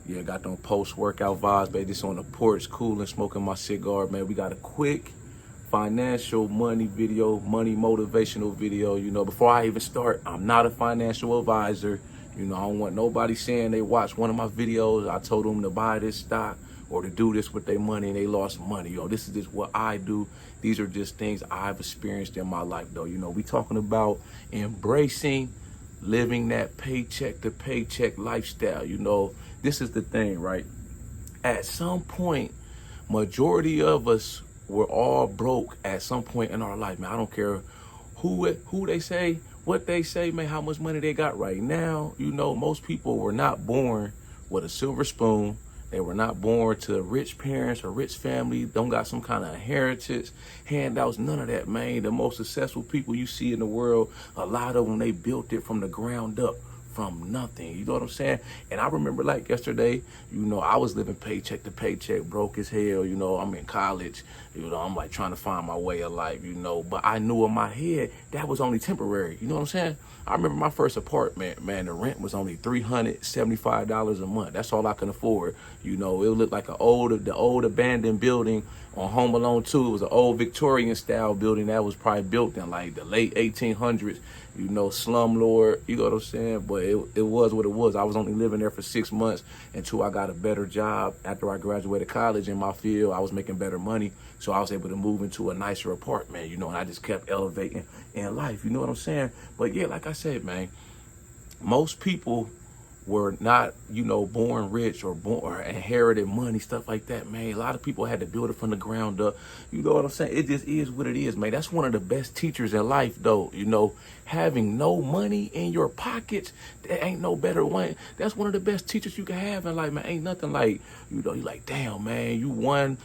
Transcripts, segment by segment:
Yeah, got them post-workout vibes, baby. Just on the porch, cooling, smoking my cigar, man. We got a quick financial money video, money motivational video. Before I even start, I'm not a financial advisor. I don't want nobody saying they watched one of my videos. I told them to buy this stock or to do this with their money and they lost money. This is just what I do. These are just things I've experienced in my life, though. We talking about embracing living that paycheck to paycheck lifestyle. This is the thing, right? At some point, majority of us were all broke at some point in our life, man. I don't care who they say, what they say, man, how much money they got right now. Most people were not born with a silver spoon. They were not born to rich parents or rich family, don't got some kind of inheritance, handouts, none of that, man. The most successful people you see in the world, a lot of them, they built it from the ground up, from nothing. You know what I'm saying? And I remember like yesterday, I was living paycheck to paycheck, broke as hell. I'm in college, I'm like trying to find my way of life, but I knew in my head that was only temporary. You know what I'm saying? I remember my first apartment, man, the rent was only $375 a month. That's all I can afford. It looked like the old abandoned building on Home Alone 2. It was an old Victorian style building that was probably built in like the late 1800s, slumlord, you know what I'm saying? But it was what it was. I was only living there for 6 months until I got a better job after I graduated college in my field. I was making better money, so I was able to move into a nicer apartment, and I just kept elevating in life, you know what I'm saying? But yeah, like I said, man, most people were not, born rich or inherited money, stuff like that, man. A lot of people had to build it from the ground up. You know what I'm saying? It just is what it is, man. That's one of the best teachers in life, though. Having no money in your pockets, there ain't no better one. That's one of the best teachers you can have in life, man. Ain't nothing like, you're like, damn, man, you one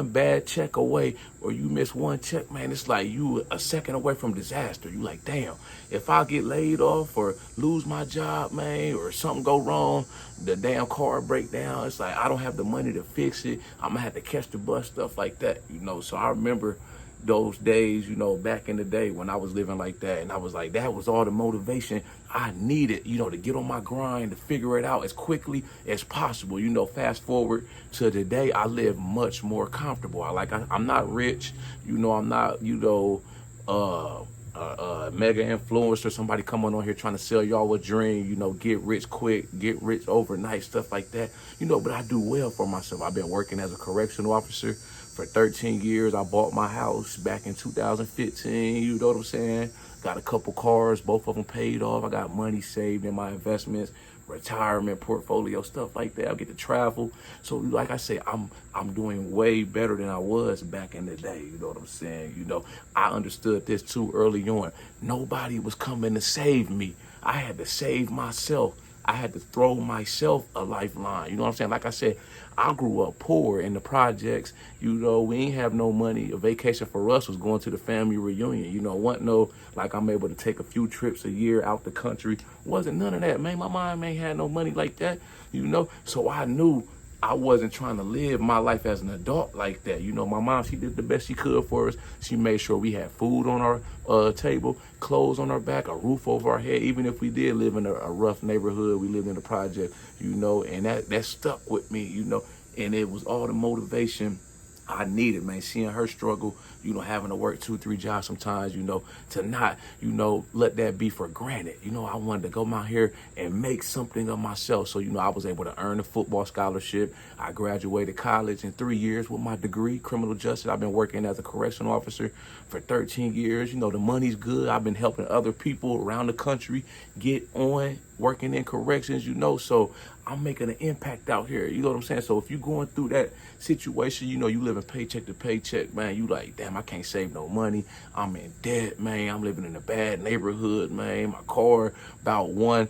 bad check away or you miss one check, man. It's like you a second away from disaster. You like, damn, if I get laid off or lose my job, man, or something go wrong, the damn car break down, it's like I don't have the money to fix it. I'm gonna have to catch the bus, stuff like that, So I remember those days, back in the day when I was living like that, and I was like, that was all the motivation I needed, to get on my grind, to figure it out as quickly as possible. Fast forward to today, I live much more comfortable. I'm not rich, I'm not, mega influencer, somebody coming on here trying to sell y'all a dream, get rich quick, get rich overnight, stuff like that, but I do well for myself. I've been working as a correctional officer for 13 years. I bought my house back in 2015, you know what I'm saying? Got a couple cars, both of them paid off. I got money saved in my investments, retirement portfolio, stuff like that. I get to travel. So like I say, I'm doing way better than I was back in the day. You know what I'm saying? I understood this too early on. Nobody was coming to save me. I had to save myself. I had to throw myself a lifeline. You know what I'm saying? Like I said, I grew up poor in the projects. We ain't have no money. A vacation for us was going to the family reunion. Wasn't no, like I'm able to take a few trips a year out the country. Wasn't none of that, man. My mom ain't had no money like that, So I knew I wasn't trying to live my life as an adult like that. My mom, she did the best she could for us. She made sure we had food on our table, clothes on our back, a roof over our head. Even if we did live in a rough neighborhood, we lived in a project, and that stuck with me, and it was all the motivation I needed, man. Seeing her struggle, having to work 2-3 jobs sometimes, to not, let that be for granted. I wanted to go out here and make something of myself. So, I was able to earn a football scholarship. I graduated college in 3 years with my degree, criminal justice. I've been working as a correctional officer for 13 years. The money's good. I've been helping other people around the country get on working in corrections, so I'm making an impact out here. You know what I'm saying? So if you're going through that situation, you living paycheck to paycheck, man, you like, damn, I can't save no money. I'm in debt, man. I'm living in a bad neighborhood, man. My car about one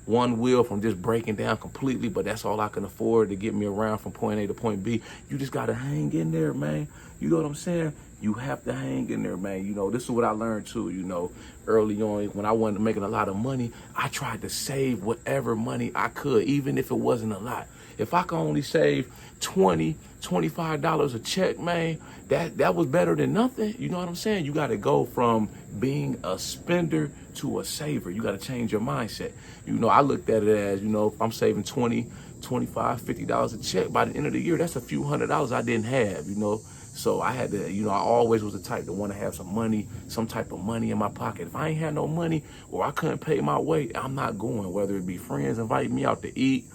wheel from just breaking down completely, but that's all I can afford to get me around from point A to point B. You just got to hang in there, man. You know what I'm saying? You have to hang in there, man. This is what I learned too, early on when I wasn't making a lot of money. I tried to save whatever money I could, even if it wasn't a lot. If I can only save $20, $25 a check, man, that was better than nothing. You know what I'm saying? You got to go from being a spender to a saver. You got to change your mindset. You know, I looked at it as, you know, if I'm saving 20, 25, $50 a check, by the end of the year, that's a few $100s I didn't have, you know. So I had to, you know, I always was the type to want to have some money, some type of money in my pocket. If I ain't had no money or I couldn't pay my way, I'm not going, whether it be friends inviting me out to eat,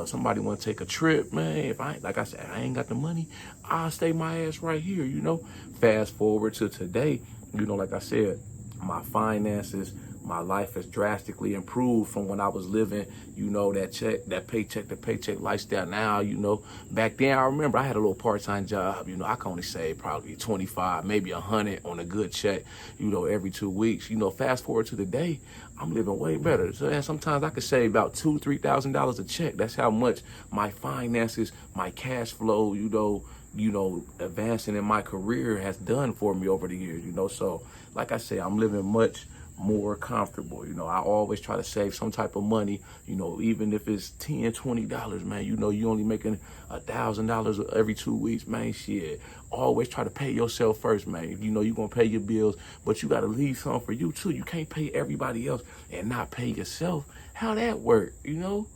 somebody want to take a trip, man. If I, like I said, I ain't got the money, I'll stay my ass right here, you know. Fast forward to today, you know, like I said, my finances, my life has drastically improved from when I was living, you know, that paycheck to paycheck lifestyle. Now, you know, back then I remember I had a little part-time job, you know, I can only save probably 25, maybe 100 on a good check, you know, every 2 weeks. You know, fast forward to the day, I'm living way better. So and sometimes I could save about $2,000-$3,000 a check. That's how much my finances, my cash flow, you know, advancing in my career has done for me over the years, you know. So like I say, I'm living much more comfortable. You know, I always try to save some type of money, you know, even if it's $10, $20, man. You know, you only making $1,000 every 2 weeks, man. Shit, always try to pay yourself first, man. You know, you're gonna pay your bills, but you gotta leave some for you too. You can't pay everybody else and not pay yourself. How that work, you know?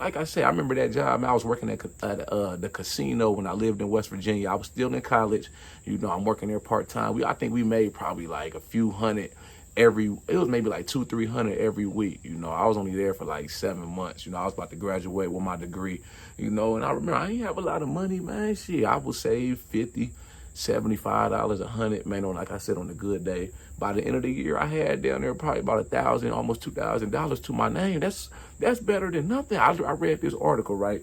Like I said, I remember that job. Man, I was working at the casino when I lived in West Virginia. I was still in college. You know, I'm working there part-time. I think we made probably like a few hundred it was maybe like 200-300 every week. You know, I was only there for like 7 months. You know, I was about to graduate with my degree, you know, and I remember I didn't have a lot of money, man. Shit, I would save $50, $75, $100, man, on, like I said, on a good day. By the end of the year, I had down there probably about $1,000, almost $2,000 to my name. That's better than nothing. I read this article, right?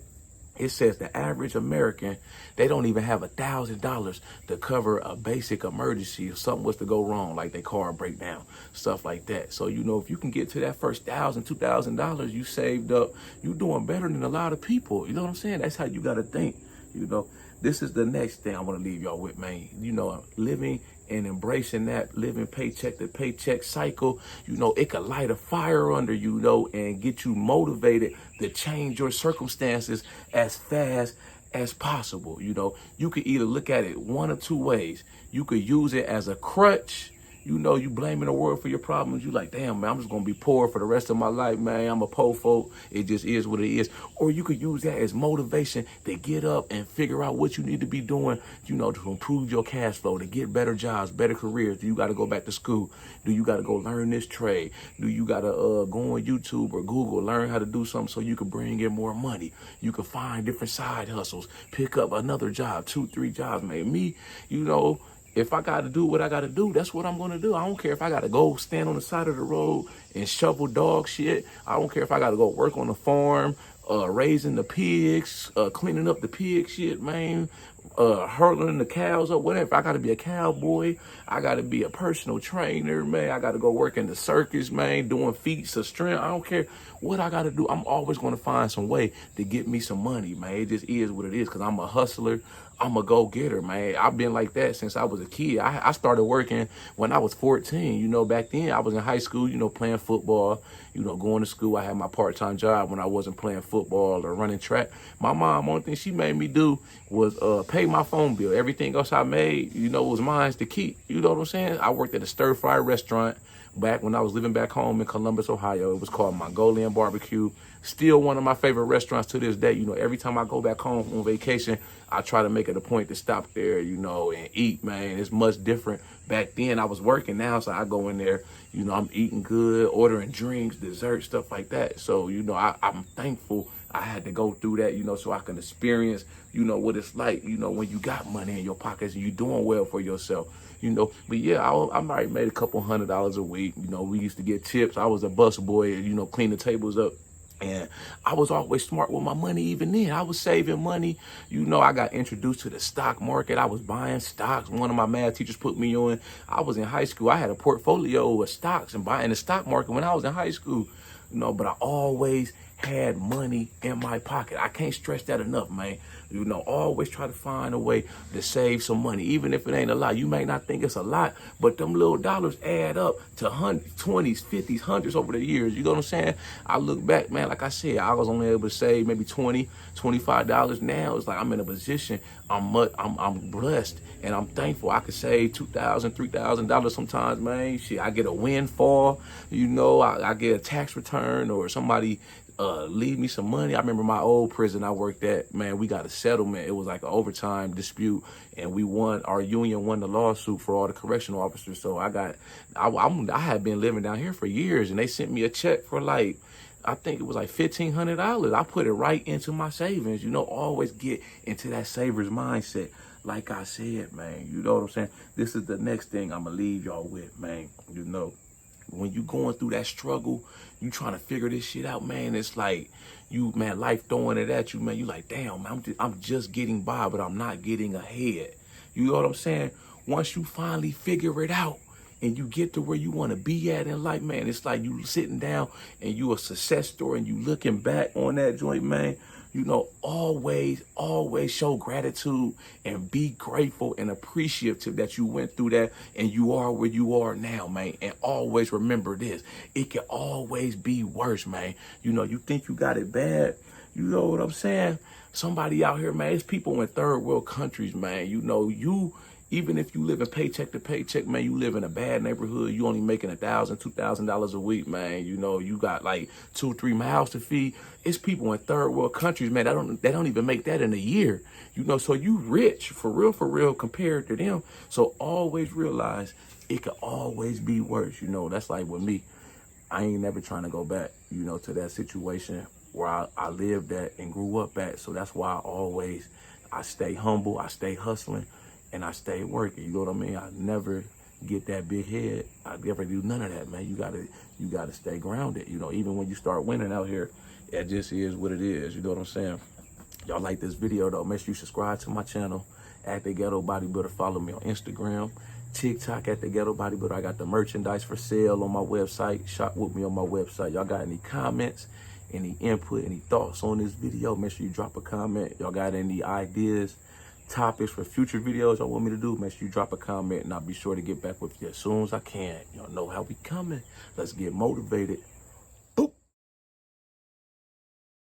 It says the average American, they don't even have $1,000 to cover a basic emergency if something was to go wrong, like their car break down, stuff like that. So, you know, if you can get to that first $1,000, $2,000 you saved up, you doing better than a lot of people. You know what I'm saying? That's how you got to think, you know. This is the next thing I want to leave y'all with, man. You know, living and embracing that living paycheck to paycheck cycle, you know, it could light a fire under you, you know, and get you motivated to change your circumstances as fast as possible. You know, you could either look at it one of two ways. You could use it as a crutch. You know, you blaming the world for your problems. You like, damn, man, I'm just going to be poor for the rest of my life, man. I'm a poor folk. It just is what it is. Or you could use that as motivation to get up and figure out what you need to be doing, you know, to improve your cash flow, to get better jobs, better careers. Do you got to go back to school? Do you got to go learn this trade? Do you got to go on YouTube or Google, learn how to do something so you can bring in more money? You can find different side hustles, pick up another job, 2, 3 jobs, man. Me, you know, if I got to do what I got to do, that's what I'm going to do. I don't care if I got to go stand on the side of the road and shovel dog shit. I don't care if I got to go work on the farm, raising the pigs, cleaning up the pig shit, man, hurdling the cows up, whatever. If I got to be a cowboy, I got to be a personal trainer, man. I got to go work in the circus, man, doing feats of strength. I don't care what I got to do. I'm always going to find some way to get me some money, man. It just is what it is because I'm a hustler. I'm a go-getter, man. I've been like that since I was a kid. I started working when I was 14. You know, back then I was in high school, you know, playing football, you know, going to school. I had my part-time job when I wasn't playing football or running track. My mom, only thing she made me do was pay my phone bill. Everything else I made, you know, was mine to keep. You know what I'm saying? I worked at a stir-fry restaurant back when I was living back home in Columbus, Ohio. It was called Mongolian Barbecue. Still one of my favorite restaurants to this day. You know, every time I go back home on vacation, I try to make it a point to stop there, you know, and eat, man. It's much different. Back then, I was working now, so I go in there, you know, I'm eating good, ordering drinks, dessert, stuff like that. So, you know, I'm thankful I had to go through that, you know, so I can experience, you know, what it's like, you know, when you got money in your pockets and you're doing well for yourself, you know. But yeah, I might have made a couple $100 a week. You know, we used to get tips. I was a bus boy, you know, clean the tables up. And I was always smart with my money even then. I was saving money. You know, I got introduced to the stock market. I was buying stocks. One of my math teachers put me on. I was in high school. I had a portfolio of stocks and buying the stock market when I was in high school. You know, but I always had money in my pocket. I can't stress that enough, man. You know, always try to find a way to save some money, even if it ain't a lot. You may not think it's a lot, but them little dollars add up to hundreds, 20s, 50s, hundreds over the years. You know what I'm saying? I look back, man, like I said, I was only able to save maybe $20, $25. Now it's like I'm in a position, I'm blessed, and I'm thankful I could save $2,000, $3,000 sometimes, man. Shit, I get a windfall, you know, I get a tax return, or somebody leave me some money. I remember my old prison I worked at, man, we got a settlement. It was like an overtime dispute, and we won. Our union won the lawsuit for all the correctional officers. So I had been living down here for years, and they sent me a check for like, I think it was like $1,500. I put it right into my savings. You know, always get into that saver's mindset. Like I said, man, you know what I'm saying? This is the next thing I'm gonna leave y'all with, man. You know, when you going through that struggle, you trying to figure this shit out, man. It's like you, man, life throwing it at you, man. You like, damn, man, I'm just getting by, but I'm not getting ahead. You know what I'm saying? Once you finally figure it out and you get to where you want to be at in life, man, it's like you sitting down and you a success story and you looking back on that joint, man. You know, always show gratitude and be grateful and appreciative that you went through that and you are where you are now, man. And always remember this, it can always be worse, man. You know, you think you got it bad, you know what I'm saying? Somebody out here, man, it's people in third world countries, man. You know, even if you live in paycheck to paycheck, man, you live in a bad neighborhood, you only making $1,000, $2,000 a week, man. You know, you got like 2-3 mouths to feed. It's people in third world countries, man, they don't even make that in a year. You know, so you rich, for real, compared to them. So always realize it could always be worse. You know, that's like with me. I ain't never trying to go back, you know, to that situation where I lived at and grew up at. So that's why I stay humble, I stay hustling, and I stay working. You know what I mean? I never get that big head. I never do none of that, man. You gotta stay grounded. You know, even when you start winning out here, it just is what it is. You know what I'm saying? Y'all like this video though, make sure you subscribe to my channel at The Ghetto Bodybuilder. Follow me on Instagram, TikTok at The Ghetto Bodybuilder. I got the merchandise for sale on my website. Shop with me on my website. Y'all got any comments, any input, any thoughts on this video? Make sure you drop a comment. Y'all got any ideas, topics for future videos y'all want me to do? Make sure you drop a comment and I'll be sure to get back with you as soon as I can. Y'all know how we coming. Let's get motivated.